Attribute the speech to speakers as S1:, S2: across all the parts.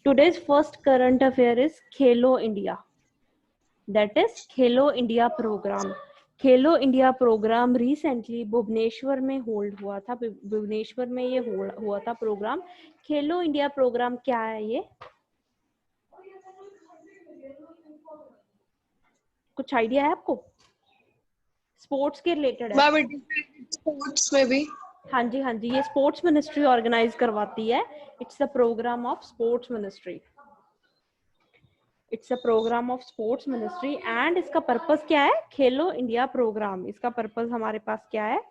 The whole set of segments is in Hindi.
S1: Today's first current affair is Khelo India. That is Khelo India programme. Khelo India programme recently Bhubaneswar में होल्ड हुआ था. भुवनेश्वर में ये हुआ था प्रोग्राम. खेलो इंडिया प्रोग्राम क्या है ये? कुछ आइडिया है आपको? स्पोर्ट्स के रिलेटेड है.
S2: स्पोर्ट्स में भी.
S1: हाँ जी, हाँ जी, ये स्पोर्ट्स मिनिस्ट्री ऑर्गेनाइज करवाती है. It's the programme of sports ministry. It's a programme of sports ministry and इसका पर्पस क्या है? खेलो इंडिया प्रोग्राम. इसका पर्पस हमारे पास क्या है?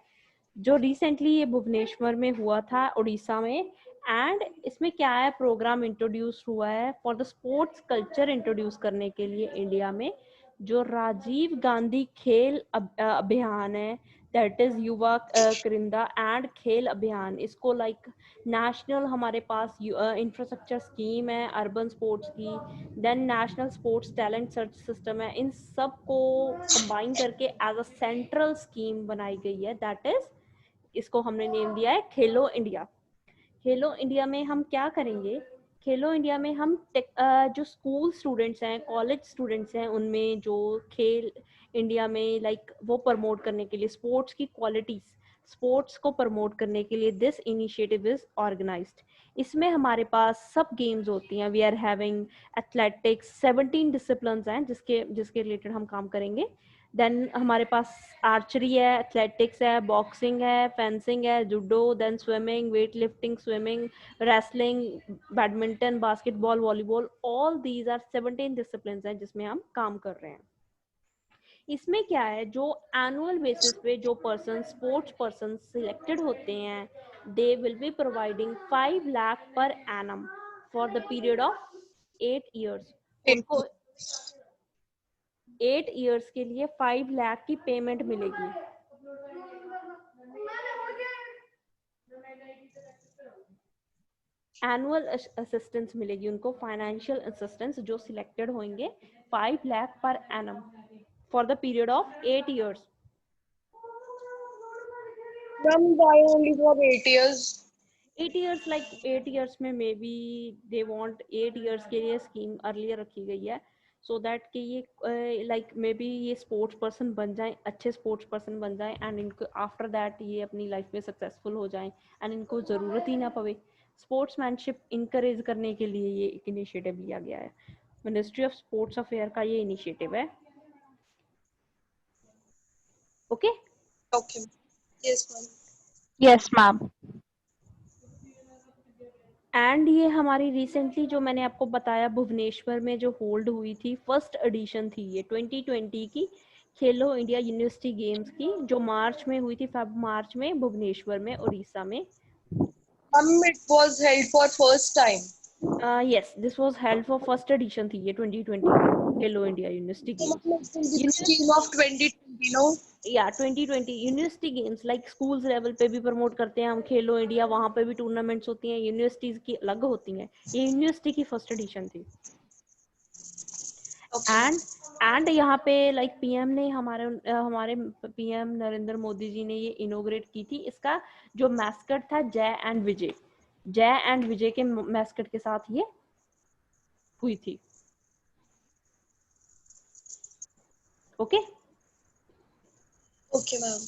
S1: जो रिसेंटली ये भुवनेश्वर में हुआ था उड़ीसा में. एंड इसमें क्या है? प्रोग्राम इंट्रोड्यूस हुआ है for the sports culture introduce करने के लिए इंडिया में. जो राजीव गांधी खेल अभियान है, दैट इज युवा क्रिंदा एंड खेल अभियान. इसको लाइक नेशनल हमारे पास इंफ्रास्ट्रक्चर स्कीम है अर्बन स्पोर्ट्स की. Then national sports talent search system है. इन सब को कंबाइन करके एज अ सेंट्रल स्कीम बनाई गई है. दैट इज, इसको हमने नेम दिया है खेलो इंडिया. खेलो इंडिया में हम क्या करेंगे? खेलो इंडिया में हम जो स्कूल स्टूडेंट्स हैं, कॉलेज स्टूडेंट्स हैं, उनमें जो खेल इंडिया में लाइक वो प्रमोट करने के लिए स्पोर्ट्स की क्वालिटीज, स्पोर्ट्स को प्रमोट करने के लिए दिस इनिशिएटिव इज ऑर्गेनाइज्ड. इसमें हमारे पास सब गेम्स होती हैं. We are having athletics, 17 disciplines हैं जिसके रिलेटेड हम काम करेंगे. देन हमारे पास आर्चरी है, एथलेटिक्स है, बॉक्सिंग है, फेंसिंग है, judo, then swimming, weight lifting, swimming, wrestling, badminton, basketball, volleyball. All these are 17 discipline हैं जिसमें हम काम कर रहे हैं. इसमें क्या है? जो एनुअल बेसिस पे जो पर्सन स्पोर्ट्स पर्सन सिलेक्टेड होते हैं, they will be providing 5 lakh per annum for the period of 8 years. उनको 8 years के लिए 5 लाख की पेमेंट मिलेगी. एनुअल असिस्टेंस मिलेगी उनको, फाइनेंशियल असिस्टेंस. जो सिलेक्टेड होंगे 5 lakh per annum for the period of 8 years.
S2: Why only for 8 years?
S1: 8 years, like 8 years में may be they want 8 years के लिए स्कीम अर्लियर रखी गई है सो दैट कि ये लाइक मे बी ये स्पोर्ट्स पर्सन बन जाए, अच्छे स्पोर्ट्स पर्सन बन जाए एंड इनको आफ्टर दैट ये अपनी लाइफ में सक्सेसफुल हो जाए एंड इनको ज़रूरत ही ना पड़े. स्पोर्ट्समैनशिप इनकरेज करने के लिए ये एक इनिशिएटिव लिया गया है. मिनिस्ट्री ऑफ स्पोर्ट्स अफेयर का ये इनिशिएटिव है. Okay
S2: Okay. Yes, ma'am.
S3: Yes, ma'am.
S1: And ये हमारी रिसेंटली जो मैंने आपको बताया भुवनेश्वर में जो होल्ड हुई थी, फर्स्ट एडिशन थी ये 2020 की खेलो इंडिया यूनिवर्सिटी गेम्स की, जो मार्च में हुई थी, मार्च में भुवनेश्वर में उड़ीसा में.
S2: It was held for first time.
S1: Yes, this was held for first edition थी ये 2020 खेलो India university games.
S2: Scheme of 2020, no?
S1: या 2020 university games like schools level पे भी प्रमोट करते हैं हम खेलो इंडिया. वहाँ पे भी टूर्नामेंट्स होती हैं, यूनिवर्सिटीज की अलग होती हैं. ये यूनिवर्सिटी की फर्स्ट एडिशन थी. एंड यहाँ पे लाइक पीएम ने हमारे पीएम नरेंद्र मोदी जी ने ये इनोग्रेट की थी. इसका जो मैस्कट था जय एंड विजय के मैस्कट के साथ ये हुई थी. Okay
S2: Okay, ma'am.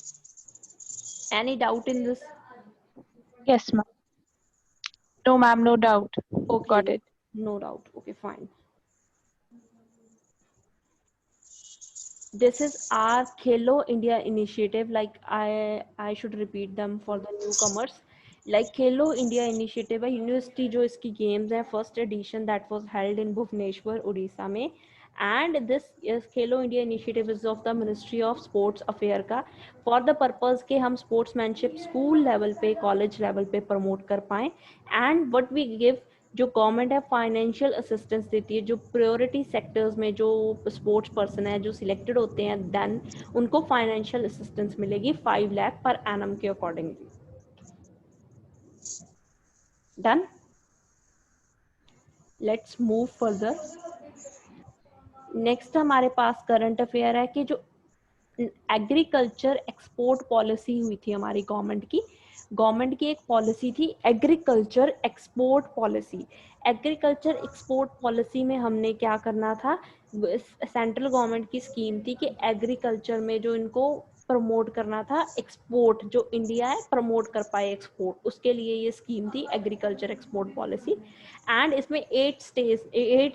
S1: Any doubt in this?
S3: Yes, ma'am. No, ma'am, no doubt.
S1: Okay,
S3: Got it.
S1: no doubt. Okay, fine. This is our Khelo India initiative. Like I should repeat them for the newcomers. Like Khelo India initiative है यूनिवर्सिटी जो इसकी गेम्स है, first edition that was held in Bhubaneswar Orissa में. And this Khelo India initiative is of the ministry of sports affair का फॉर द पर्पज के हम स्पोर्ट्समैनशिप स्कूल लेवल पे, कॉलेज लेवल पे प्रमोट कर पाएं. एंड व्हाट वी गिव, जो गवर्नमेंट है फाइनेंशियल असिस्टेंस देती है. जो प्रायोरिटी सेक्टर्स में जो स्पोर्ट्स पर्सन है जो सिलेक्टेड होते हैं, देन उनको फाइनेंशियल असिस्टेंस मिलेगी 5 लाख पर एनम के accordingly. Done. Let's move further. Next हमारे पास करंट अफेयर है कि जो एग्रीकल्चर एक्सपोर्ट पॉलिसी हुई थी हमारी गवर्नमेंट की, गवर्नमेंट की एक पॉलिसी थी agriculture export policy. Agriculture export policy में हमने क्या करना था, सेंट्रल गवर्नमेंट की स्कीम थी कि एग्रीकल्चर में जो इनको प्रमोट करना था, एक्सपोर्ट जो इंडिया है प्रमोट कर पाए एक्सपोर्ट, उसके लिए ये स्कीम थी एग्रीकल्चर एक्सपोर्ट पॉलिसी। एंड इसमें 8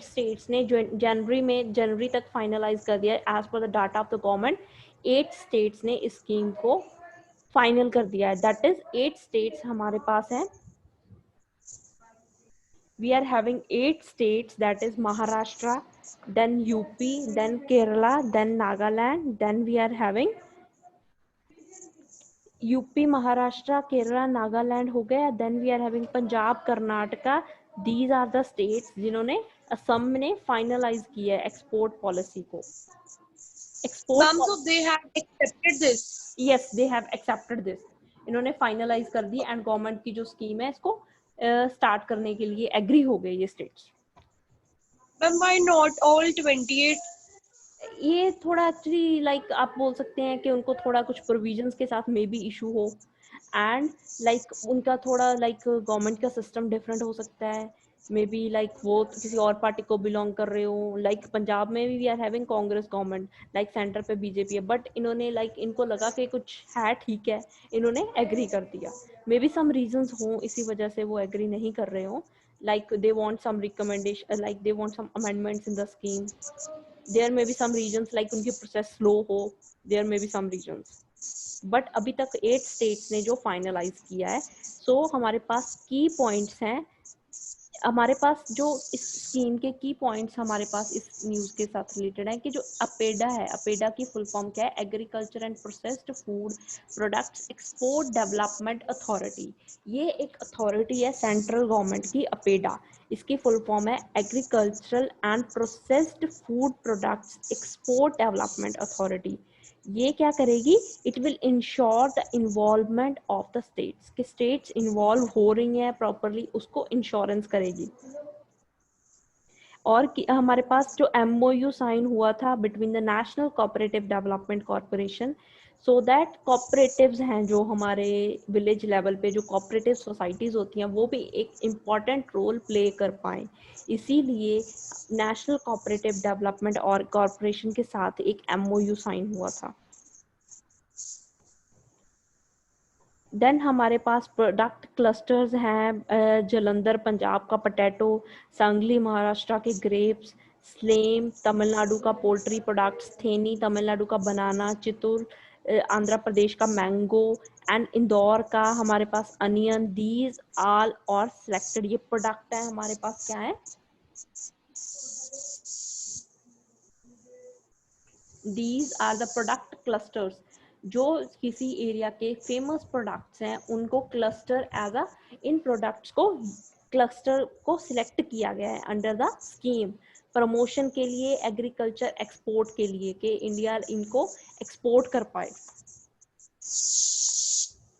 S1: स्टेट्स ने जनवरी तक फाइनलाइज कर दिया as per the data of the government. 8 states ने इस स्कीम को फाइनल कर दिया है। दैट इज 8 स्टेट्स हमारे पास हैं। We are having 8 states, that is Maharashtra, then UP, then Kerala, then Nagaland, then we are having UP, Maharashtra, Kerala, Nagaland हो गया, then we are having Punjab, Karnataka. These are the states जिन्होंने असम ने फाइनलाइज किया है एक्सपोर्ट पॉलिसी को। Export
S2: Ma'am, so they have accepted this.
S1: Yes, they have accepted this. इन्होंने फाइनलाइज कर दी एंड गवर्नमेंट की जो स्कीम है इसको स्टार्ट करने के लिए एग्री हो गए ये states.
S2: Ma'am, why not all 28?
S1: ये थोड़ा एक्चुअली लाइक आप बोल सकते हैं कि उनको थोड़ा कुछ प्रोविजंस के साथ मे बी इशू हो, एंड लाइक उनका थोड़ा लाइक गवर्नमेंट का सिस्टम डिफरेंट हो सकता है, मे बी लाइक वो किसी और पार्टी को बिलोंग कर रहे हो। लाइक पंजाब में भी we are having Congress government, like centre पे बीजेपी है, बट इन्होंने लाइक इनको लगा कि कुछ है ठीक है, इन्होंने एग्री कर दिया। मे बी सम रीजंस हो इसी वजह से वो एग्री नहीं कर रहे हो, like they want some recommendation, like they want some amendments in the scheme. there may be some regions like उनकी प्रोसेस स्लो हो, there may be some regions, but अभी तक 8 स्टेट्स ने जो फाइनलाइज किया है। सो हमारे पास की पॉइंट्स हैं, हमारे पास जो इस स्कीम के की पॉइंट्स हमारे पास इस न्यूज के साथ रिलेटेड है कि जो अपेडा है, अपेडा की फुल फॉर्म क्या है, agriculture and processed food products export development authority. ये एक अथॉरिटी है सेंट्रल गवर्नमेंट की, अपेडा। इसकी फुल फॉर्म है agricultural and processed food products export development authority. ये क्या करेगी, it will ensure the involvement of the states, कि स्टेट्स इन्वॉल्व हो रही हैं प्रॉपरली, उसको इंश्योरेंस करेगी। और हमारे पास जो MOU साइन हुआ था between the national cooperative development corporation, so that cooperatives हैं जो हमारे विलेज लेवल पे जो कोऑपरेटिव सोसाइटीज होती हैं वो भी एक इम्पॉर्टेंट रोल प्ले कर पाएं, इसीलिए नेशनल कोऑपरेटिव डेवलपमेंट और कॉर्पोरेशन के साथ एक MOU साइन हुआ था। देन हमारे पास प्रोडक्ट क्लस्टर्स हैं, जलंधर पंजाब का पोटैटो, सांगली महाराष्ट्र के ग्रेप्स, स्लेम तमिलनाडु का पोल्ट्री प्रोडक्ट्स, थेनी तमिलनाडु का बनाना, चित्तूर आंध्र प्रदेश का मैंगो, एंड इंदौर का हमारे पास अनियन। दीज ऑल और सिलेक्टेड, ये प्रोडक्ट है हमारे पास क्या है, these are the product clusters. जो किसी एरिया के फेमस प्रोडक्ट्स हैं उनको क्लस्टर एज अ, इन प्रोडक्ट्स को क्लस्टर को सिलेक्ट किया गया है अंडर द स्कीम प्रमोशन के लिए, एग्रीकल्चर एक्सपोर्ट के लिए, कि इंडिया इनको एक्सपोर्ट कर पाए।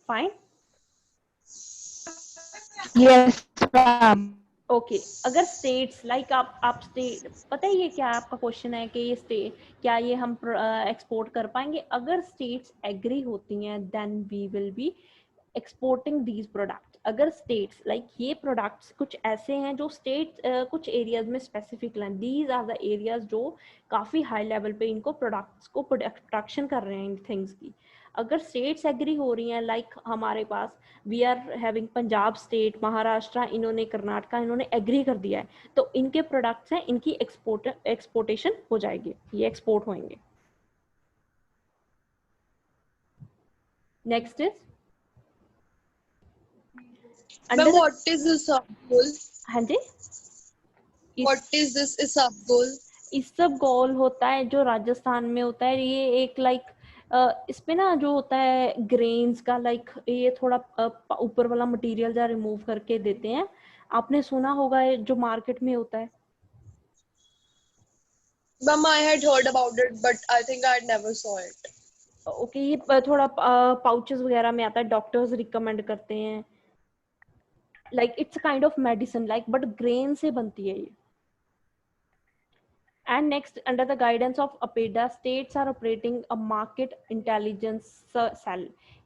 S1: Fine,
S3: Yes, ma'am.
S1: ओके। अगर स्टेट्स लाइक आप स्टेट, पता है ये क्या आपका क्वेश्चन है कि ये स्टेट क्या ये हम एक्सपोर्ट कर पाएंगे, अगर स्टेट्स एग्री होती हैं then we will be exporting these products. अगर स्टेट्स लाइक ये प्रोडक्ट्स कुछ ऐसे हैं जो स्टेट कुछ एरियाज में specific line, these are the areas जो काफी हाई लेवल पे इनको प्रोडक्ट्स को प्रोडक्शन कर रहे हैं इन थिंग्स की। अगर स्टेट्स एग्री हो रही हैं, लाइक हमारे पास we are having Punjab state, Maharashtra, इन्होंने कर्नाटका, इन्होंने एग्री कर दिया है, तो इनके प्रोडक्ट्स हैं, इनकी एक्सपोर्टेशन हो जाएगी, ये एक्सपोर्ट होंगे। Next is
S2: But what is this goal?
S1: हाँ जी,
S2: What is this ISAB goal?
S1: इस सब गोल होता है जो राजस्थान में होता है, ये एक लाइक इसमें ना जो होता है ग्रेन्स का, लाइक ये थोड़ा ऊपर वाला मटेरियल जा रिमूव करके देते हैं, आपने सुना होगा ये जो मार्केट में होता है।
S2: Ma'am, I had heard about it, but I think I never saw it.
S1: Okay, ये थोड़ा पाउचेस वगैरह में आता है, डॉक्टर्स रिकमेंड करते हैं, like it's kind of medicine like, but grain से बनती है ये। And next, under the guidance of APEDA, states are operating a market intelligence cell.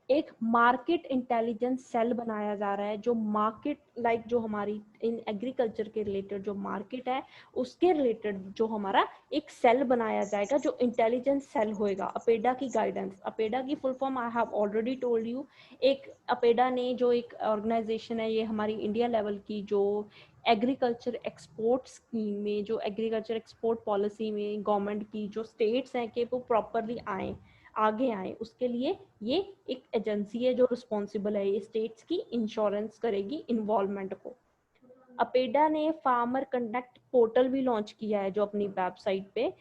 S1: एक मार्केट इंटेलिजेंस सेल बनाया जा रहा है, जो मार्केट जो हमारी इन एग्रीकल्चर के रिलेटेड जो मार्केट है उसके रिलेटेड जो हमारा एक सेल बनाया जाएगा, जो इंटेलिजेंस सेल होएगा। अपेडा की गाइडेंस, अपेडा की full form I have already told you. एक अपेडा ने जो एक ऑर्गेनाइजेशन है, ये हमारी इंडिया लेवल की जो एग्रीकल्चर एक्सपोर्ट स्कीम में, जो एग्रीकल्चर एक्सपोर्ट पॉलिसी में गवर्नमेंट की जो स्टेट्स हैं कि वो प्रॉपरली आगे आए, उसके लिए ये एक एजेंसी है जो रिस्पॉन्सिबल है, ये स्टेट्स की इंश्योरेंस करेगी इन्वॉल्वमेंट को। अपेडा ने फार्मर कनेक्ट पोर्टल भी लॉन्च किया है जो अपनी वेबसाइट पे,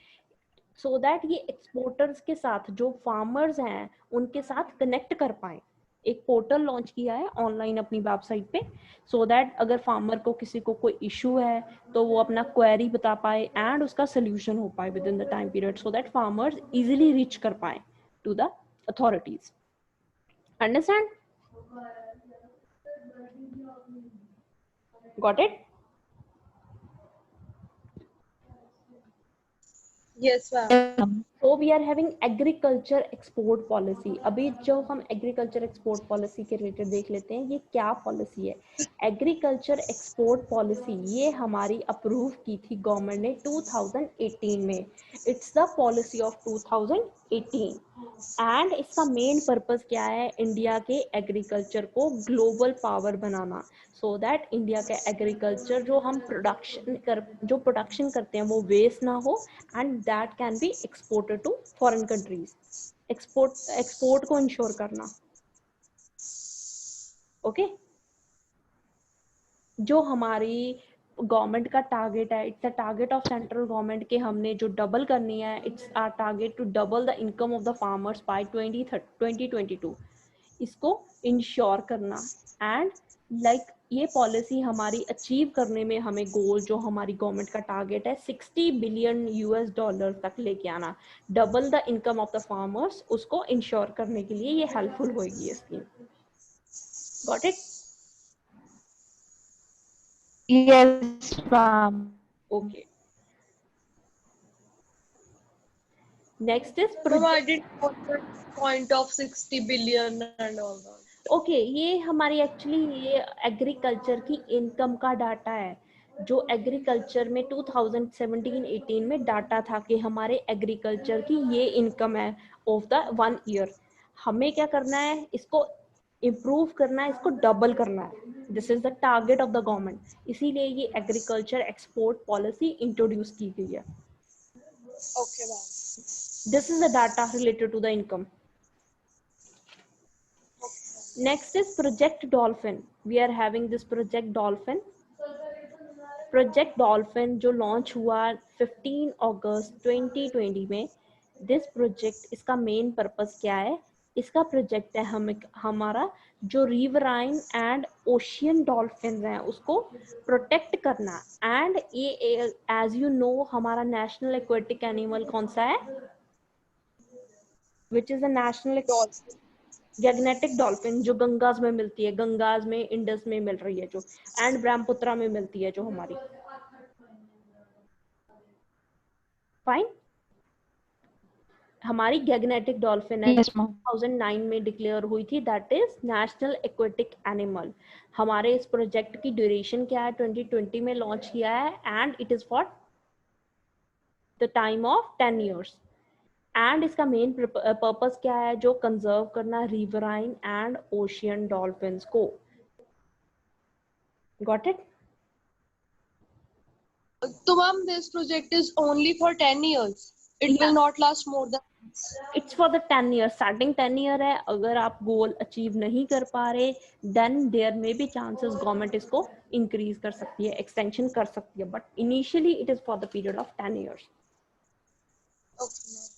S1: सो दैट ये एक्सपोर्टर्स के साथ जो फार्मर्स हैं उनके साथ कनेक्ट कर पाए। एक पोर्टल लॉन्च किया है ऑनलाइन अपनी वेबसाइट पे, सो दैट अगर फार्मर को किसी को कोई इशू है तो वो अपना क्वेरी बता पाए एंड उसका सोल्यूशन हो पाए with in the time period, so that farmers easily reach कर पाए to the authorities. Understand? Got it?
S2: Yes, ma'am.
S1: So we are having agriculture export policy. अभी जो हम agriculture export policy के रिलेटेड देख लेते हैं, ये क्या पॉलिसी है। agriculture export policy ये हमारी अप्रूव की थी गवर्नमेंट ने 2018 में। It's the policy of 2018 and इसका मेन पर्पस क्या है, इंडिया के एग्रीकल्चर को ग्लोबल पावर बनाना, सो दैट इंडिया का एग्रीकल्चर जो हम प्रोडक्शन करते हैं वो वेस्ट ना हो and that can be exported to foreign countries. Export को इंश्योर करना। ओके जो हमारी गवर्नमेंट का टारगेट है, it's a target of central government के हमने जो डबल करनी है, it's our target to double the income of the farmers bye 2022। इसको इंश्योर करना एंड ये पॉलिसी हमारी अचीव करने में हमें गोल जो हमारी गवर्नमेंट का टारगेट है 60 बिलियन यूएस डॉलर तक लेके आना, double the income of the farmers, उसको इंश्योर करने के लिए ये हेल्पफुल होगी ये scheme. Got it?
S3: Yes, ma'am.
S1: Okay. Next is
S2: Ma'am, I didn't know the point of 60 billion and all that.
S1: Okay ये हमारी एक्चुअली ये एग्रीकल्चर की इनकम का डाटा है, जो एग्रीकल्चर में 2017-18 में डाटा था कि हमारे एग्रीकल्चर की ये इनकम है ऑफ द 1 ईयर। हमें क्या करना है, इसको इम्प्रूव करना है, इसको डबल करना है। This is the target of the government, इसीलिए ये एग्रीकल्चर एक्सपोर्ट पॉलिसी इंट्रोड्यूस की गई है।
S2: Okay, ma'am.
S1: This is the data related to the income. Next is Project Dolphin. We are having this Project Dolphin. Project Dolphin जो लॉन्च हुआ 15 अगस्त 2020 में। दिस प्रोजेक्ट, इसका मेन पर्पस क्या है, इसका प्रोजेक्ट है हमारा जो रिवराइन एंड ओशियन डॉल्फिन हैं उसको प्रोटेक्ट करना। एंड ये एज यू नो हमारा नेशनल एक्वेटिक एनिमल कौन सा है, which is a national Gangetic dolphin, जो गंगाज में मिलती है, गंगाज में, इंडस में मिल रही है जो, एंड ब्रह्मपुत्रा में मिलती है जो हमारी। फाइन, हमारी गैगनेटिक डॉल्फिन है,
S3: Yes, ma'am.
S1: 2009 में डिक्लेयर हुई थी, that is national aquatic animal. हमारे इस प्रोजेक्ट की ड्यूरेशन क्या है, 2020 में लॉन्च किया है and it is for the time of 10 years। And इसका मेन पर्पस क्या है, जो कंजर्व करना रिवराइन एंड ओशियन डॉल्फिन्स को। Got it?
S2: So, ma'am, this project is only for 10 years. It will not last more than.
S1: It's for the 10 years, starting 10 year है। अगर आप गोल अचीव नहीं कर पा रहे then there may be chances government इसको इंक्रीज कर सकती है, एक्सटेंशन कर सकती है, but initially it is for the period of 10 years।
S2: Okay, ma'am.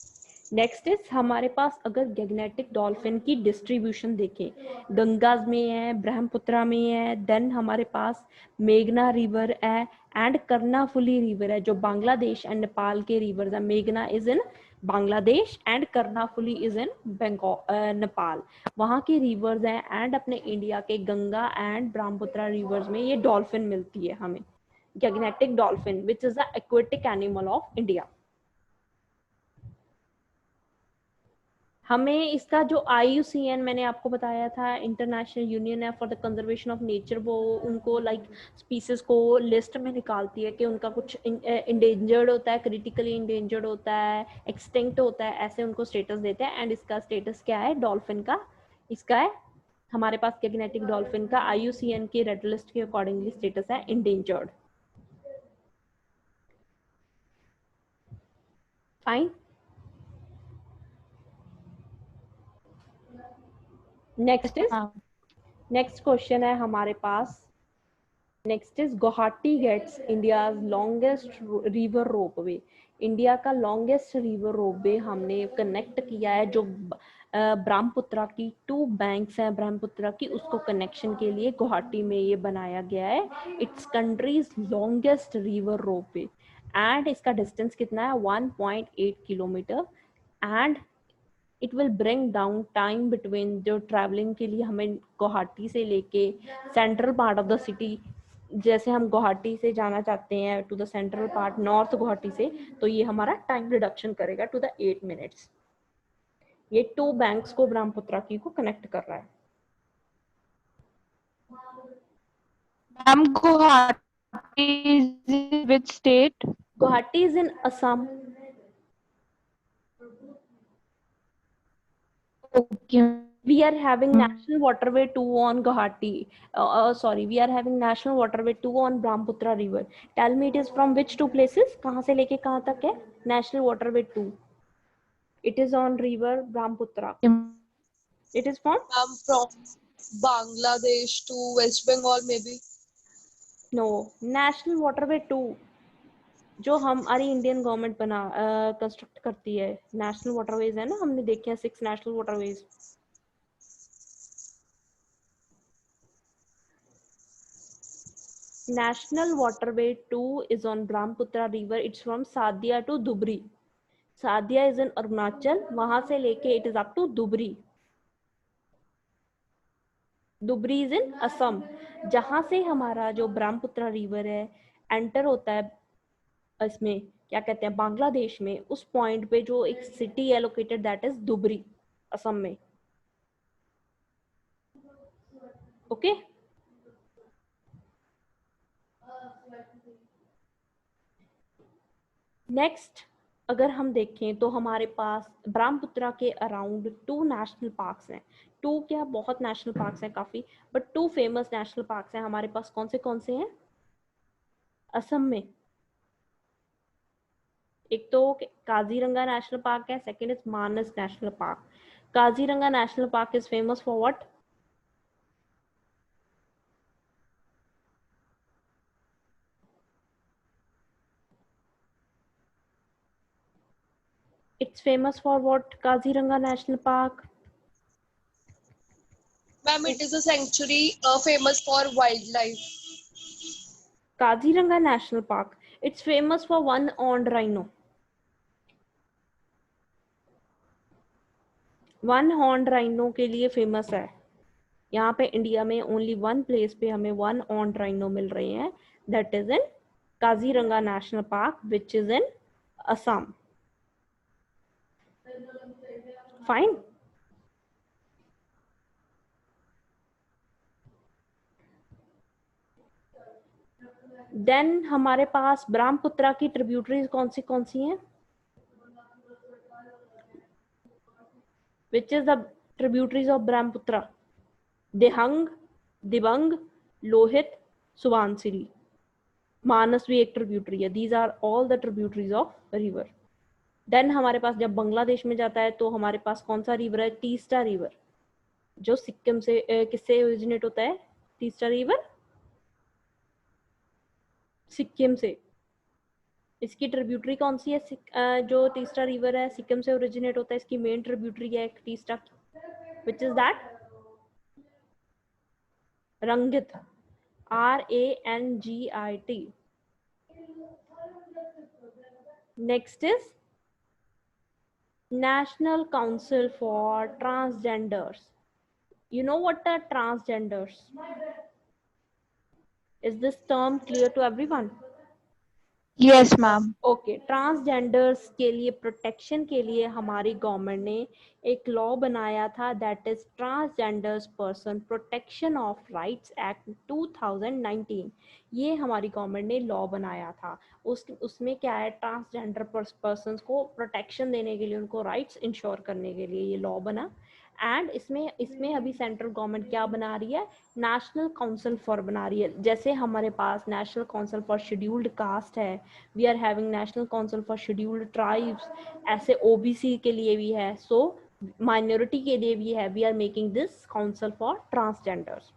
S1: Next is हमारे पास अगर गैगनेटिक डॉल्फिन की डिस्ट्रीब्यूशन देखें, गंगाज में है, ब्रह्मपुत्रा में है, देन हमारे पास मेघना रिवर है एंड कर्नाफुली रिवर है जो बांग्लादेश एंड नेपाल के रिवर है। मेघना is in Bangladesh and Karnaphuli is in Nepal, वहाँ की रिवर्स हैं। एंड अपने इंडिया के गंगा एंड ब्रह्मपुत्रा रिवर्स में ये डॉल्फिन मिलती है हमें, Gangetic dolphin which is the aquatic animal of India. हमें इसका जो IUCN मैंने आपको बताया था, इंटरनेशनल यूनियन है for the conservation of nature, वो उनको लाइक स्पीसीज को लिस्ट में निकालती है कि उनका कुछ इंडेंजर्ड होता है, क्रिटिकली इंडेंजर्ड होता है, एक्सटिंक्ट होता है, ऐसे उनको स्टेटस देते हैं। एंड इसका स्टेटस क्या है डॉल्फिन का? इसका है हमारे पास कैगनेटिक डॉल्फिन का IUCN के रेड लिस्ट के अकॉर्डिंगली स्टेटस है इंडेंजर्ड। फाइन। नेक्स्ट क्वेश्चन है हमारे पास, next is Guwahati gets India's longest river ropeway. India का लॉन्गेस्ट रिवर रोपवे हमने कनेक्ट किया है, जो ब्रह्मपुत्रा की 2 बैंक्स हैं ब्रह्मपुत्रा की, उसको कनेक्शन के लिए गुवाहाटी में ये बनाया गया है। It's country's longest river ropeway and इसका डिस्टेंस कितना है 1.8 kilometre. And it will bring down time between, जो ट्रैवलिंग के लिए हमें गुवाहाटी से लेके central part of the city, जैसे हम गुवाहाटी से जाना चाहते हैं to the central part north Guwahati से, तो ये हमारा टाइम रिडक्शन करेगा टू द 8 मिनट्स। ये 2 बैंक्स को ब्रह्मपुत्रा की को कनेक्ट कर रहा है।
S3: Ma'am, Guwahati is in which state?
S1: Guwahati is in Assam.
S3: Okay.
S1: We are having National Waterway 2 on Guwahati. Sorry, we are having National Waterway 2 on Brahmaputra River. Tell me it is from which 2 places? कहाँ से लेके कहाँ तक है National Waterway 2? It is on river Brahmaputra. It is from
S2: Bangladesh to West Bengal maybe.
S1: No, National Waterway 2 जो हमारी इंडियन गवर्नमेंट बना कंस्ट्रक्ट करती है। नेशनल वाटरवेज है ना, हमने देखे हैं 6 national waterways. National Waterway 2 is on Brahmaputra River. It's from Sadia to Dhubri. Sadia is in Arunachal. वहां से लेके it is up to Dhubri. Dhubri is in Assam. जहां से हमारा जो ब्रह्मपुत्र रिवर है एंटर होता है इसमें क्या कहते हैं बांग्लादेश में, उस पॉइंट पे जो एक सिटी है located, that is Dhubri, Assam में। ओके नेक्स्ट अगर हम देखें तो हमारे पास ब्रह्मपुत्रा के अराउंड 2 नेशनल पार्क्स हैं। 2 क्या, बहुत नेशनल पार्क्स हैं काफी, बट 2 फेमस नेशनल पार्क्स हैं हमारे पास। कौन से हैं असम में? एक तो काजीरंगा नेशनल पार्क है, second is Manas national park. Kaziranga national park is famous for what? It's famous for what? Kaziranga National Park.
S2: Ma'am, it is a sanctuary famous for wildlife.
S1: Kaziranga National Park. It's famous for one-horned rhino. One-horned rhino के लिए फेमस है। यहाँ पे इंडिया में ओनली 1 प्लेस पे हमें one-horned rhino मिल रहे हैं, that is in Kaziranga national park which is in Assam. Fine. Then हमारे पास ब्रह्मपुत्रा की ट्रिब्यूटरीज कौन सी हैं? Which is the tributaries of Brahmaputra? Dehang, Dibang, Lohit, Subansiri. मानस भी एक ट्रिब्यूटरी है। These are all the tributaries of river. Then हमारे पास जब बांग्लादेश में जाता है तो हमारे पास कौन सा रिवर है? तीस्ता रिवर, जो सिक्किम से किससे ओरिजिनेट होता है? तीस्ता रिवर सिक्किम से। इसकी ट्रिब्यूटरी कौन सी है? जो तीस्ता रिवर है सिक्किम से ओरिजिनेट होता है, इसकी मेन ट्रिब्यूटरी है तीस्ता की, which is that Rangit, RANGIT. Next is National Council for Transgenders. You know what are transgenders? Is this term clear to everyone?
S3: Yes, ma'am.
S1: Okay, transgenders के लिए प्रोटेक्शन के लिए हमारी गवर्नमेंट ने एक लॉ बनाया था, that is transgenders person protection of rights act 2019। ये हमारी गवर्नमेंट ने लॉ बनाया था। उसमें क्या है, ट्रांसजेंडर पर्सन्स को प्रोटेक्शन देने के लिए, उनको राइट्स इंश्योर करने के लिए ये लॉ बना। एंड इसमें इसमें अभी सेंट्रल गवर्नमेंट क्या बना रही है, नेशनल काउंसिल फॉर बना रही है। जैसे हमारे पास national council for scheduled caste है, we are having national council for scheduled tribes, ऐसे ओबीसी के लिए भी है, सो माइनॉरिटी के लिए भी है। We are making this council for transgenders.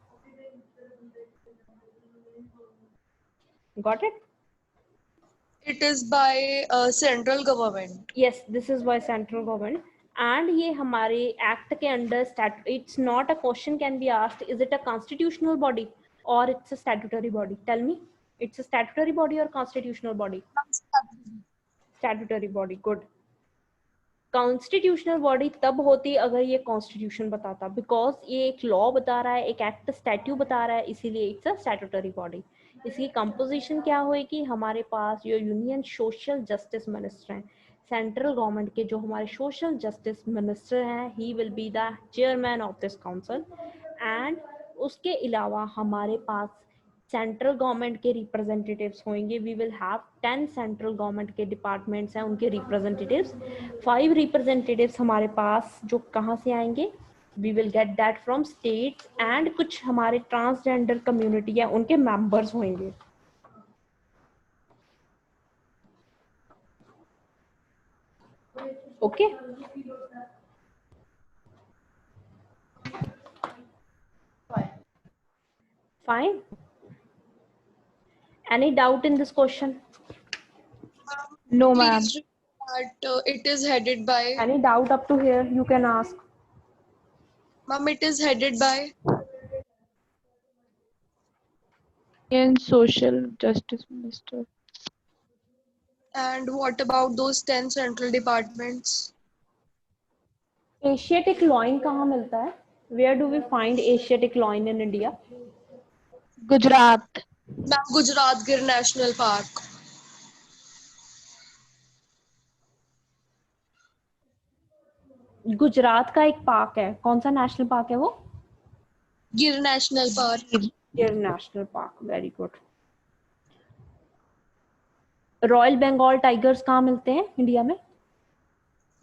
S1: Got it?
S2: It is by central government.
S1: Yes, this is by central government. And ये हमारे एक्ट के under, it's not a question can be asked, is it a constitutional body और it's a statutory body? Tell me, it's a statutory body और constitutional body? Statutory body, good. Constitutional body तब होती अगर ये कॉन्स्टिट्यूशन बताता, बिकॉज ये एक लॉ बता रहा है, एक एक्ट स्टैट्यू बता रहा है, इसीलिए इट्स अ स्टैट्यूटरी बॉडी। इसकी कंपोजिशन क्या होएगी, हमारे पास जो यूनियन सोशल जस्टिस मिनिस्टर हैं, सेंट्रल गवर्नमेंट के जो हमारे सोशल जस्टिस मिनिस्टर हैं, he will be the chairman of this council. And उसके अलावा हमारे पास सेंट्रल गवर्नमेंट के रिप्रेजेंटेटिव्स होंगे। We will have 10 central government के डिपार्टमेंट्स हैं, उनके रिप्रेजेंटेटिव्स। 5 रिप्रेजेंटेटिव्स हमारे पास जो कहाँ से आएंगे, we will get that from states. And कुछ हमारे ट्रांसजेंडर कम्युनिटी है, उनके मेंबर्स होंगे। Okay, fine. Any doubt in this question?
S3: No, ma'am.
S2: Please repeat that it is headed by.
S1: Any doubt up to here? You can ask.
S2: Ma'am, it is headed by.
S3: In social justice minister.
S2: And what about those 10 central departments?
S1: Asiatic lion कहाँ मिलता है? Where do we find Asiatic loin in India?
S3: Gujarat.
S2: Ma'am, Gujarat Gir National Park.
S1: Gujarat का एक पार्क है, कौन सा नेशनल पार्क है वो?
S2: Gir National Park.
S1: Gir national park, very good. Royal Bengal tigers कहाँ मिलते हैं इंडिया में?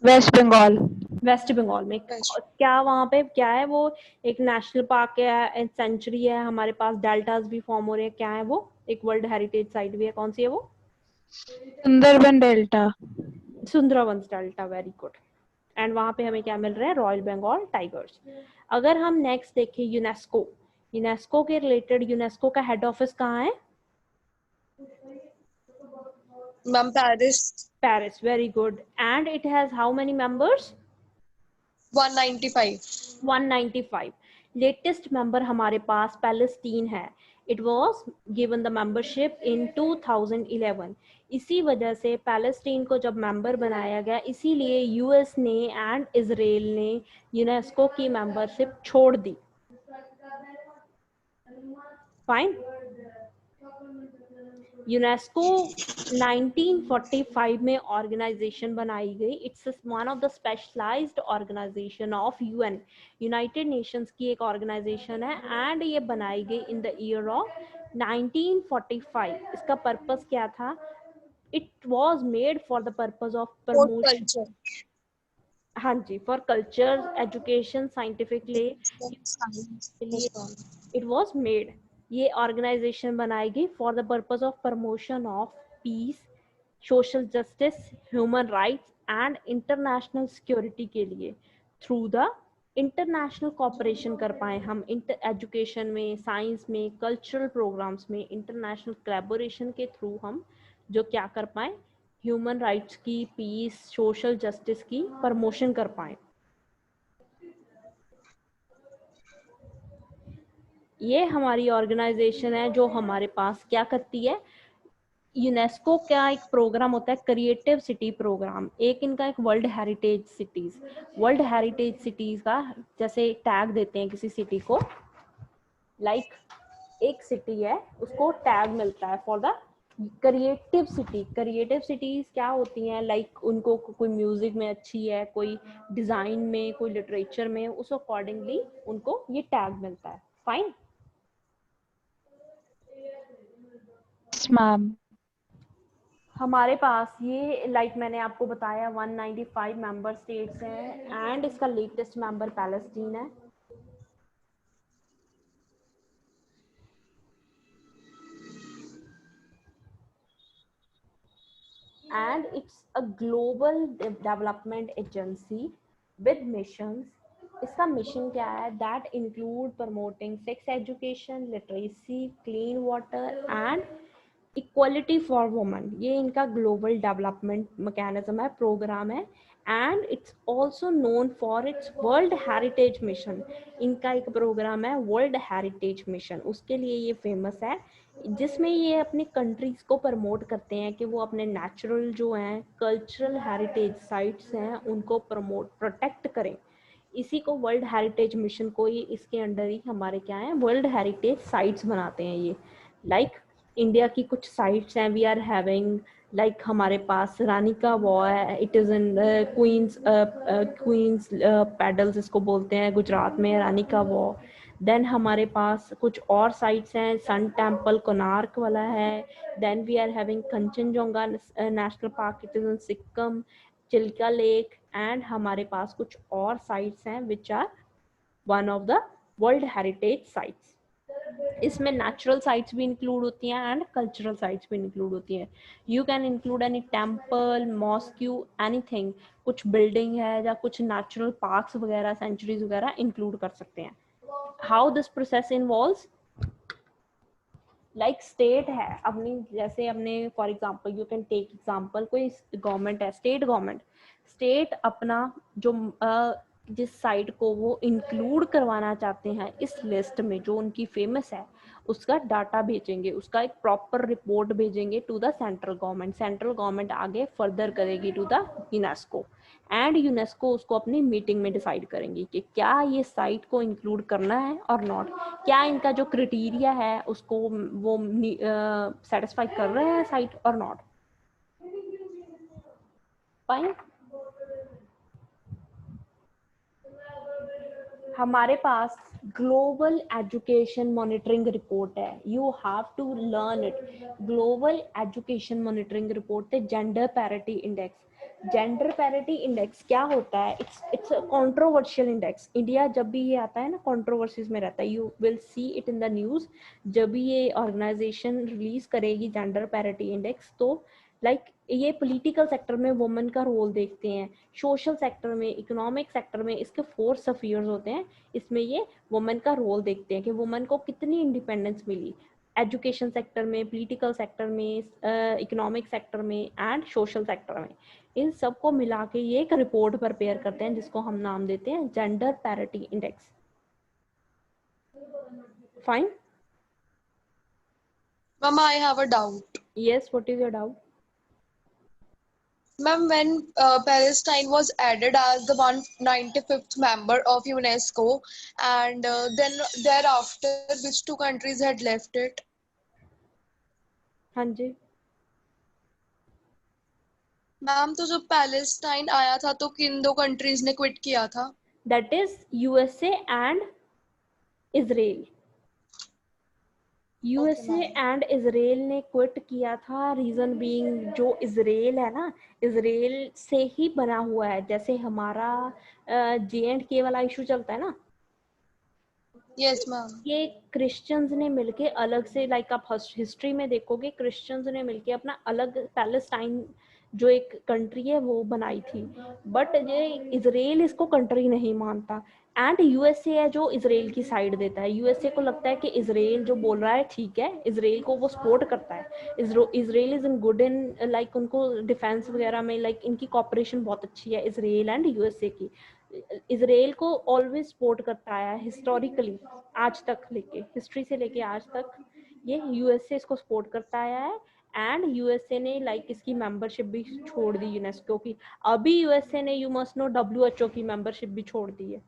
S3: West Bengal.
S1: वेस्ट बंगाल में। क्या वहाँ पे क्या है वो? एक नेशनल पार्क है, सेंचुरी है, हमारे पास डेल्टास भी फॉर्म हो रहे हैं। क्या है वो? एक वर्ल्ड हेरिटेज साइट भी है, कौन सी है वो?
S3: Sundarban Delta.
S1: Sundarbans delta, very good. And वहाँ पे हमें क्या मिल रहा है? Royal Bengal tigers. अगर हम नेक्स्ट देखें यूनेस्को, यूनेस्को के रिलेटेड, यूनेस्को का हेड ऑफिस कहाँ है?
S2: Ma'am, Paris.
S1: Paris, very good. And it has how many members?
S2: 195.
S1: 195। Latest member हमारे पास पैलेस्टीन है। It was given the membership in 2011। इसी वजह से पैलेस्टीन को जब मेंबर बनाया गया, इसीलिए यूएस ने एंड इजराइल ने यूनेस्को की मेंबरशिप छोड़ दी। फाइन। यूनेस्को 1945 में ऑर्गेनाइजेशन बनाई गई। It's one of the specialised organisation of UN, United Nations की एक ऑर्गेनाइजेशन है। एंड ये बनाई गई इन द ईयर ऑफ 1945। इसका पर्पस क्या था? It was made for the purpose of promotion,
S2: Culture.
S1: हाँ जी, फॉर कल्चर, एजुकेशन, साइंटिफिक लिए इट वाज मेड। ये ऑर्गेनाइजेशन बनाई गई for the purpose of promotion of peace, social justice, human rights and international security के लिए। थ्रू द इंटरनेशनल कॉपरेशन कर पाए हम एजुकेशन में, साइंस में, कल्चरल प्रोग्राम्स में, इंटरनेशनल कोलैबोरेशन के थ्रू हम जो क्या कर पाए, ह्यूमन राइट्स की, पीस, सोशल जस्टिस की प्रमोशन कर पाए। ये हमारी ऑर्गेनाइजेशन है जो हमारे पास क्या करती है, यूनेस्को का एक प्रोग्राम होता है क्रिएटिव सिटी प्रोग्राम। एक इनका एक world heritage cities, world heritage cities का जैसे टैग देते हैं किसी सिटी को, लाइक एक सिटी है उसको टैग मिलता है फॉर द क्रिएटिव सिटीज क्या होती हैं, लाइक उनको कोई म्यूजिक में अच्छी है, कोई डिजाइन में, कोई लिटरेचर में, उस अकॉर्डिंगली उनको ये टैग मिलता है. फाइन.
S3: Yes, ma'am.
S1: हमारे पास ये लाइक मैंने आपको बताया 195 मेंबर स्टेट्स हैं एंड इसका लेटेस्ट मेंबर पैलेस्टीन है. And it's a global development agency with missions. इसका मिशन क्या है? That include promoting sex education, literacy, clean water and equality for women. ये इनका global development mechanism है, प्रोग्राम है. And it's also known for its World Heritage Mission. इनका एक प्रोग्राम है World Heritage Mission, उसके लिए ये फेमस है, जिसमें ये अपनी कंट्रीज को प्रमोट करते हैं कि वो अपने नेचुरल जो हैं कल्चरल हेरिटेज साइट्स हैं उनको प्रोटेक्ट करें. इसी को वर्ल्ड हेरिटेज मिशन को ही इसके अंडर ही हमारे क्या है वर्ल्ड हेरिटेज साइट्स बनाते हैं ये. लाइक इंडिया की कुछ साइट्स हैं वी आर हैविंग, लाइक हमारे पास रानी का वॉ है, it is in queen's pedals इसको बोलते हैं गुजरात में, रानी का वॉ. देन हमारे पास कुछ और साइट्स हैं, सन टेम्पल कोणार्क वाला है. Then we are having Kanchenjunga national park, it is in Sikkim, Chilika lake. And हमारे पास कुछ और साइट्स हैं which are one of the world heritage sites. इसमें नेचुरल साइट्स भी इंक्लूड होती हैं एंड कल्चरल साइट्स भी इंक्लूड होती हैं. You can include any temple, mosque, anything. कुछ बिल्डिंग है या कुछ नेचुरल पार्क्स वगैरह, सेंचुरीज वगैरह इंक्लूड कर सकते हैं. How this process involves, like state है अपनी, जैसे अपने for example you can take example, कोई गवर्नमेंट है, स्टेट अपना जो जिस साइट को वो इंक्लूड करवाना चाहते हैं इस लिस्ट में जो उनकी फेमस है उसका डाटा भेजेंगे, उसका एक प्रॉपर रिपोर्ट भेजेंगे टू द सेंट्रल गवर्नमेंट आगे फर्दर करेगी to the UNESCO and UNESCO उसको अपनी मीटिंग में डिसाइड करेंगी कि क्या ये साइट को इंक्लूड करना है और नॉट, क्या इनका जो क्राइटेरिया है उसको वो सेटिस्फाई कर रहे हैं साइट और नॉट. फाइन. हमारे पास ग्लोबल एजुकेशन मॉनिटरिंग रिपोर्ट है, you have to learn it. Global education monitoring report है gender parity index. Gender parity index क्या होता है? It's a controversial index. India जब भी ये आता है ना कंट्रोवर्सीज में रहता है, you will see it in the news. जब भी ये ऑर्गेनाइजेशन रिलीज करेगी जेंडर पैरिटी इंडेक्स तो लाइक ये पॉलिटिकल सेक्टर में वुमेन का रोल देखते हैं, सोशल सेक्टर में, इकोनॉमिक सेक्टर में, इसके 4 स्फीयर्स होते हैं, इसमें ये वुमेन का रोल देखते हैं कि वुमेन को कितनी इंडिपेंडेंस मिली एजुकेशन सेक्टर में, पॉलिटिकल सेक्टर में, इकोनॉमिक सेक्टर में एंड सोशल सेक्टर में. इन सबको मिला के ये एक रिपोर्ट प्रिपेयर करते हैं जिसको हम नाम देते हैं gender parity index. Fine.
S2: Ma'am, I have a doubt.
S1: Yes, what is your doubt?
S2: Ma'am, when Palestine was added as the 195th member of UNESCO, and then thereafter, which two countries had left it?
S1: हाँ जी.
S2: मैम, तो जब पैलेस्टाइन आया था तो किन 2 कंट्रीज ने क्विट किया था?
S1: That is USA and Israel. USA and Israel ने क्विट किया था. रीजन बीइंग जो इजराइल है ना, इजराइल से ही बना हुआ है. जैसे हमारा J&K वाला इशू चलता है ना,
S2: यस मैम.
S1: ये क्रिश्चियंस ने मिलके अलग से, लाइक आप हिस्ट्री में देखोगे क्रिश्चियंस ने मिलके अपना अलग पैलेस्टाइन जो एक कंट्री है वो बनाई थी. बट ये इजराइल इसको कंट्री नहीं मानता एंड यूएसए है जो इजराइल की साइड देता है. यूएसए को लगता है कि इजराइल जो बोल रहा है ठीक है, इजराइल को वो सपोर्ट करता है. Israel is in good in like उनको डिफेंस वगैरह में लाइक इनकी कॉपरेशन बहुत अच्छी है इजराइल एंड यूएसए की. इजराइल को ऑलवेज सपोर्ट करता है हिस्टोरिकली, आज तक लेके हिस्ट्री से लेके आज तक ये यूएसए इसको सपोर्ट करता आया है. एंड यूएसए ने लाइक इसकी मेंबरशिप भी छोड़ दी यूनेस्को की. अभी यूएसए ने, यू मस्ट नो, WHO की मेंबरशिप भी छोड़ दी है.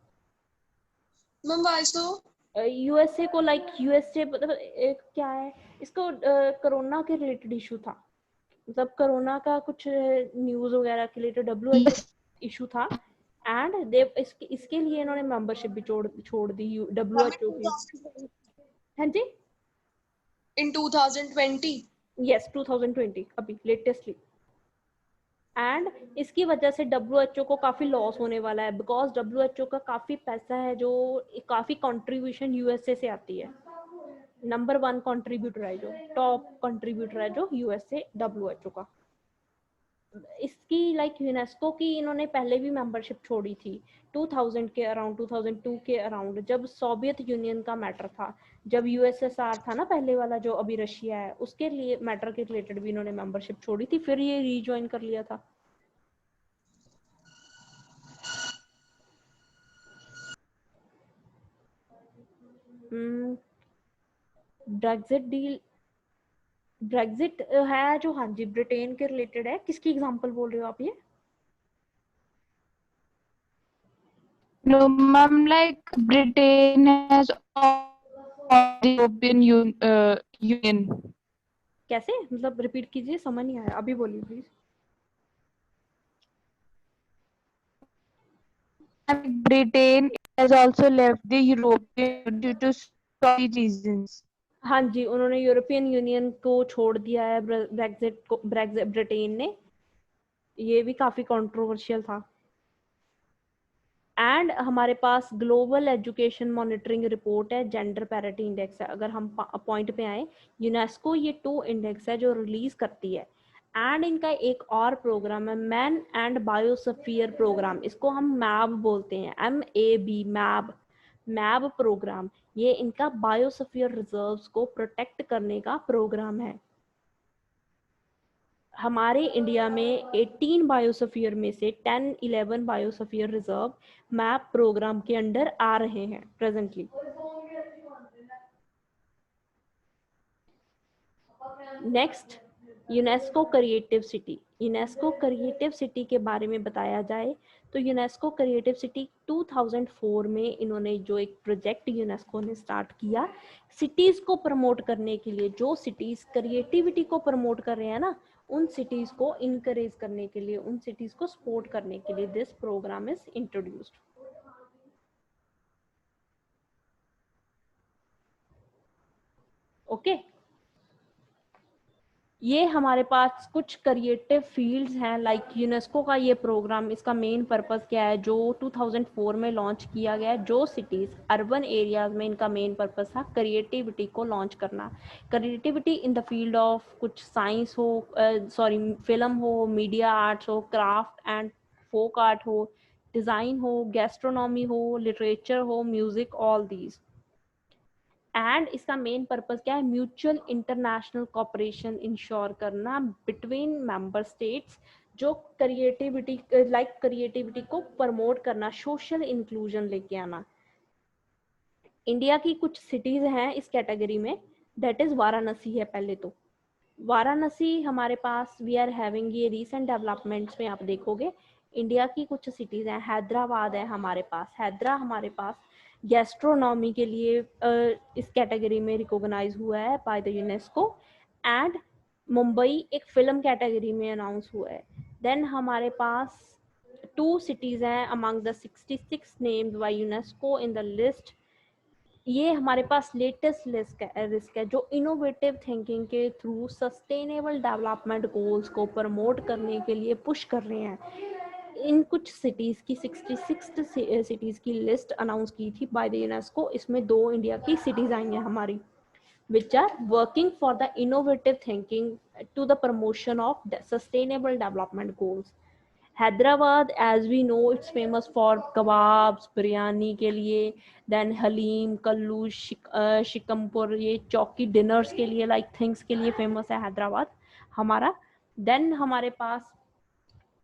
S2: Ma'am, why so?
S1: यूएसए को लाइक यूएसए मतलब क्या है इसको कोरोना के रिलेटेड इशू था, मतलब कोरोना का कुछ न्यूज वगैरह के लिए डब्ल्यूएचओ इशू था एंड दे इसके लिए इन्होंने मेंबरशिप भी छोड़ दी डब्ल्यूएचओ की। हाँ जी
S2: In 2020.
S1: यस 2020 अभी लेटेस्टली। एंड इसकी वजह से डब्ल्यूएचओ को काफी लॉस होने वाला है बिकॉज डब्ल्यूएचओ का काफी पैसा है जो काफी कंट्रीब्यूशन यूएसए से आती है। नंबर 1 कंट्रीब्यूटर है जो टॉप कंट्रीब्यूटर है जो यूएसए डब्ल्यूएचओ का। इसकी लाइक यूनेस्को की इन्होंने पहले भी मेंबरशिप छोड़ी थी 2000 के अराउंड 2002 के अराउंड जब सोवियत यूनियन का मैटर था, जब यूएसएसआर था ना पहले वाला जो अभी रशिया है, उसके लिए मैटर के रिलेटेड भी इन्होंने मेंबरशिप छोड़ी थी, फिर ये रीजॉइन कर लिया था। ब्रेग्जिट डील, ब्रेग्जिट है जो, हाँ जी ब्रिटेन के रिलेटेड है। किसकी एग्जांपल बोल रहे हो आप ये?
S3: No, ma'am, like Britain has the European Union.
S1: कैसे मतलब रिपीट कीजिए, समझ नहीं आया, अभी बोलिए please.
S3: Britain has also left the European due to sorry reasons.
S1: हाँ जी उन्होंने यूरोपियन यूनियन को छोड़ दिया है ब्रेग्जिट को, ब्रिटेन ने, ये भी काफी कंट्रोवर्शियल था। एंड हमारे पास ग्लोबल एजुकेशन मॉनिटरिंग रिपोर्ट है, जेंडर पैरिटी इंडेक्स है। अगर हम पॉइंट पे आए, यूनेस्को ये 2 इंडेक्स है जो रिलीज करती है। एंड इनका एक और प्रोग्राम है मैन एंड बायोस्फीयर प्रोग्राम, इसको हम मैब बोलते हैं, MAB मैब, मैब प्रोग्राम। ये इनका बायोस्फीयर रिजर्व्स को प्रोटेक्ट करने का प्रोग्राम है। हमारे इंडिया में 18 बायोस्फीयर में से 10-11 बायोस्फीयर रिजर्व मैप प्रोग्राम के अंडर आ रहे हैं presently. Next, UNESCO creative city. UNESCO creative city के बारे में बताया जाए तो यूनेस्को क्रिएटिव सिटी 2004 में इन्होंने जो एक प्रोजेक्ट यूनेस्को ने स्टार्ट किया सिटीज को प्रमोट करने के लिए, जो सिटीज क्रिएटिविटी को प्रमोट कर रहे हैं ना, उन सिटीज को इनकरेज करने के लिए, उन सिटीज को सपोर्ट करने के लिए this programme is introduced. Okay, ये हमारे पास कुछ क्रिएटिव फील्ड्स हैं लाइक यूनेस्को का ये प्रोग्राम, इसका मेन पर्पस क्या है जो 2004 में लॉन्च किया गया है, जो सिटीज़ अर्बन एरियाज में इनका मेन पर्पस था क्रिएटिविटी को लॉन्च करना। Creativity in the field of कुछ साइंस हो, फिल्म हो, मीडिया आर्ट्स हो, क्राफ्ट एंड फोक आर्ट हो, डिज़ाइन हो, गैस्ट्रोनॉमी हो, लिटरेचर हो, म्यूजिक, ऑल दीज। एंड इसका मेन पर्पस क्या है, म्यूचुअल इंटरनेशनल कॉपरेशन इंश्योर करना बिटवीन मेंबर स्टेट्स, जो क्रिएटिविटी लाइक क्रिएटिविटी को प्रमोट करना, सोशल इंक्लूजन लेके आना। इंडिया की कुछ सिटीज हैं इस कैटेगरी में, दैट इज वाराणसी है। पहले तो वाराणसी हमारे पास, वी आर हैविंग, ये रिसेंट डेवलपमेंट्स में आप देखोगे इंडिया की कुछ सिटीज हैं। हैदराबाद है हमारे पास, हैदरा हमारे पास गैस्ट्रोनॉमी के लिए इस कैटेगरी में रिकॉग्नाइज हुआ है by the UNESCO. And Mumbai एक फिल्म कैटेगरी में अनाउंस हुआ है। देन हमारे पास 2 सिटीज हैं among the 66 named by UNESCO in the list. ये हमारे पास लेटेस्ट रिस्क है जो इनोवेटिव थिंकिंग के थ्रू सस्टेनेबल डेवलपमेंट गोल्स को प्रमोट करने के लिए पुश कर रहे हैं। इन कुछ सिटीज की 66 सिटीज की लिस्ट अनाउंस की थी बाय द यूनेस्को, इसमें 2 इंडिया की सिटीज आई हैं हमारी, which are working for the innovative thinking to the promotion of sustainable development goals. Hyderabad, as we know, it's famous for kebabs, biryani के लिए, then हलीम, कल्लू, शिकमपुर, ये चौकी डिनर्स के लिए, लाइक थिंग्स के लिए फेमस है हैदराबाद हमारा। देन हमारे पास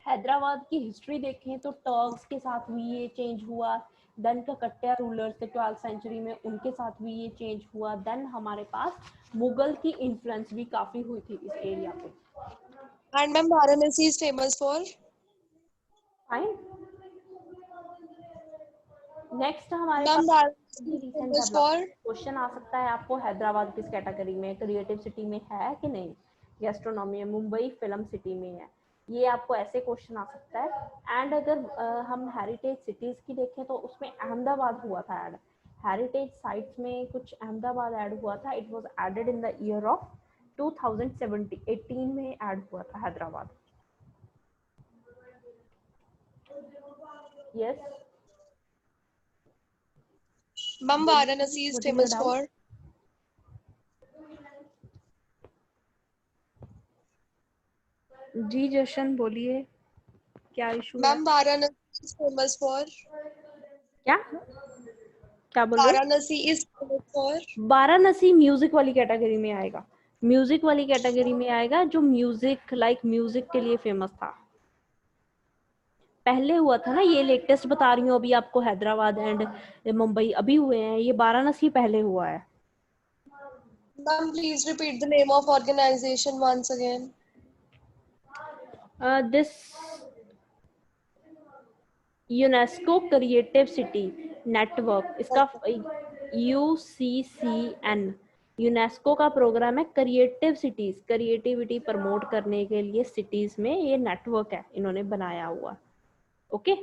S1: हैदराबाद की हिस्ट्री देखें तो टर्क्स के साथ भी ये चेंज हुआ, देन ककटिया रूलर्स थे 12th सेंचुरी में, उनके साथ भी ये चेंज हुआ। देन हमारे पास मुगल की इन्फ्लुएंस भी काफी हुई थी इस एरिया पे।
S2: And ma'am, Varanasi is famous for?
S1: Fine. Next हमारे
S2: Ma'am,
S1: पास
S2: famous for?
S1: क्वेश्चन आ सकता है आपको, हैदराबाद किस कैटेगरी में, क्रिएटिव सिटी में है कि नहीं, गैस्ट्रोनॉमी में, मुंबई फिल्म सिटी में है, ये आपको ऐसे क्वेश्चन आ सकता है। एंड अगर हम हेरिटेज सिटीज की देखें तो उसमें अहमदाबाद हुआ था ऐड, हेरिटेज साइट्स में कुछ अहमदाबाद ऐड हुआ था, it was added in the year of 2018 में ऐड हुआ था Hyderabad. Yes
S2: Ma'am, Varanasi is
S1: What is your
S2: famous
S1: doubt?
S2: for?
S1: जी जशन बोलिए, क्या इशू है?
S2: Ma'am, Varanasi is famous for?
S1: क्या क्या बोल रहे हो?
S2: Varanasi is famous for?
S1: Varanasi music वाली कैटेगरी में आएगा, म्यूजिक वाली कैटेगरी में आएगा, जो म्यूजिक लाइक म्यूजिक के लिए फेमस था। पहले हुआ था ना, ये लेटेस्ट बता रही हूँ अभी आपको, हैदराबाद एंड मुंबई अभी हुए हैं, ये वाराणसी पहले हुआ है।
S2: Ma'am, please repeat the name of organization once again.
S1: This UNESCO creative city network, इसका UCCN, यूनेस्को का प्रोग्राम है क्रिएटिव सिटीज, क्रिएटिविटी प्रमोट करने के लिए सिटीज में ये नेटवर्क है इन्होंने बनाया हुआ। Okay,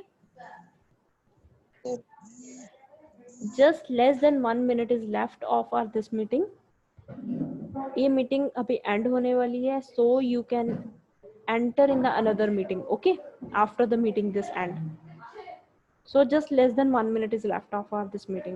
S1: just less than 1 minute is left of our this meeting. ये मीटिंग अभी एंड होने वाली है, so you can enter in the another meeting, okay, after the meeting this end. So just less than 1 minute is left of our this meeting.